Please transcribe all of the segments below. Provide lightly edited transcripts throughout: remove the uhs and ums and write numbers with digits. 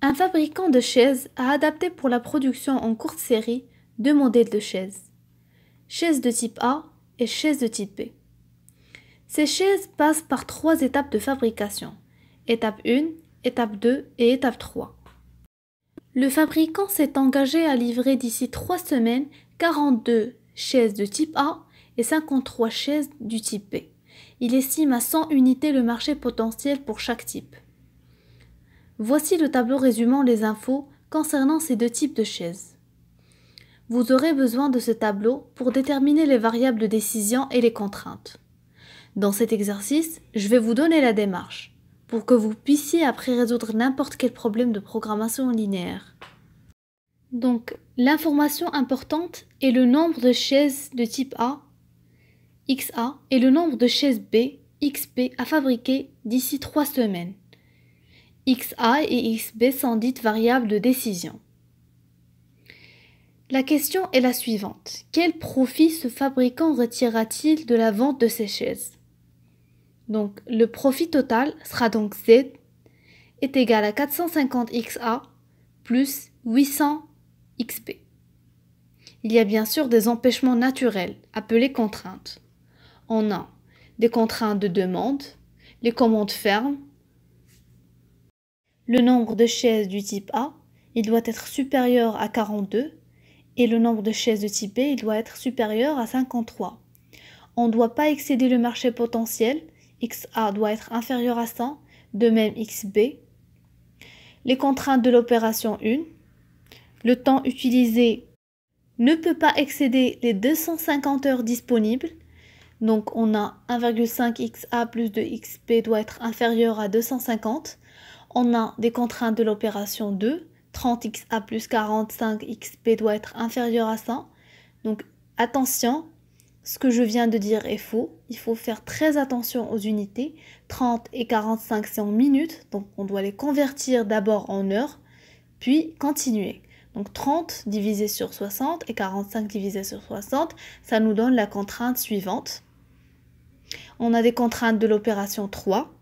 Un fabricant de chaises a adapté pour la production en courte série deux modèles de chaises. Chaise de type A et chaise de type B. Ces chaises passent par trois étapes de fabrication. Étape 1, étape 2 et étape 3. Le fabricant s'est engagé à livrer d'ici 3 semaines 42 chaises de type A et 53 chaises du type B. Il estime à 100 unités le marché potentiel pour chaque type. Voici le tableau résumant les infos concernant ces deux types de chaises. Vous aurez besoin de ce tableau pour déterminer les variables de décision et les contraintes. Dans cet exercice, je vais vous donner la démarche pour que vous puissiez après résoudre n'importe quel problème de programmation linéaire. Donc, l'information importante est le nombre de chaises de type A, XA, et le nombre de chaises B, XB, à fabriquer d'ici 3 semaines. XA et XB sont dites variables de décision. La question est la suivante. Quel profit ce fabricant retirera-t-il de la vente de ces chaises? Donc, le profit total sera donc Z est égal à 450 XA plus 800 XB. Il y a bien sûr des empêchements naturels, appelés contraintes. On a des contraintes de demande, les commandes fermes, le nombre de chaises du type A, il doit être supérieur à 42, et le nombre de chaises de type B, il doit être supérieur à 53. On ne doit pas excéder le marché potentiel, XA doit être inférieur à 100, de même XB. Les contraintes de l'opération 1, le temps utilisé ne peut pas excéder les 250 heures disponibles, donc on a 1,5 XA plus 2 XB doit être inférieur à 250. On a des contraintes de l'opération 2, 30 XA plus 45 XB doit être inférieur à 100. Donc attention, ce que je viens de dire est faux. Il faut faire très attention aux unités. 30 et 45 c'est en minutes, donc on doit les convertir d'abord en heures, puis continuer. Donc 30 divisé sur 60 et 45 divisé sur 60, ça nous donne la contrainte suivante. On a des contraintes de l'opération 3.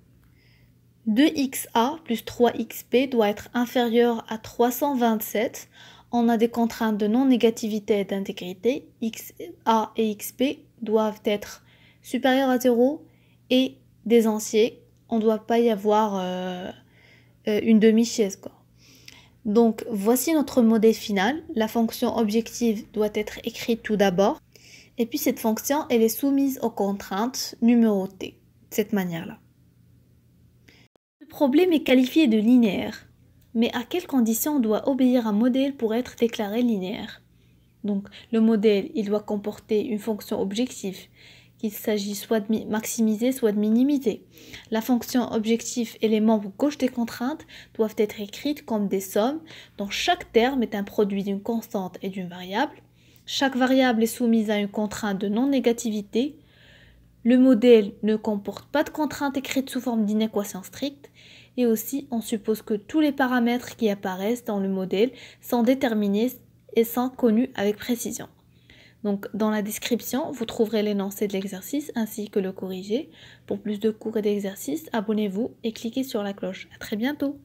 2XA plus 3XB doit être inférieur à 327. On a des contraintes de non-négativité et d'intégrité. XA et XB doivent être supérieurs à 0 et des entiers. On ne doit pas y avoir une demi-chaise, quoi. Donc, voici notre modèle final. La fonction objective doit être écrite tout d'abord. Et puis, cette fonction, elle est soumise aux contraintes numérotées, de cette manière-là. Le problème est qualifié de linéaire. Mais à quelles conditions on doit obéir un modèle pour être déclaré linéaire? Donc, le modèle, il doit comporter une fonction objective, qu'il s'agit soit de maximiser, soit de minimiser. La fonction objectif et les membres gauche des contraintes doivent être écrites comme des sommes, dont chaque terme est un produit d'une constante et d'une variable. Chaque variable est soumise à une contrainte de non-négativité. Le modèle ne comporte pas de contraintes écrites sous forme d'inéquation stricte. Et aussi, on suppose que tous les paramètres qui apparaissent dans le modèle sont déterminés et sont connus avec précision. Donc, dans la description, vous trouverez l'énoncé de l'exercice ainsi que le corrigé. Pour plus de cours et d'exercices, abonnez-vous et cliquez sur la cloche. À très bientôt!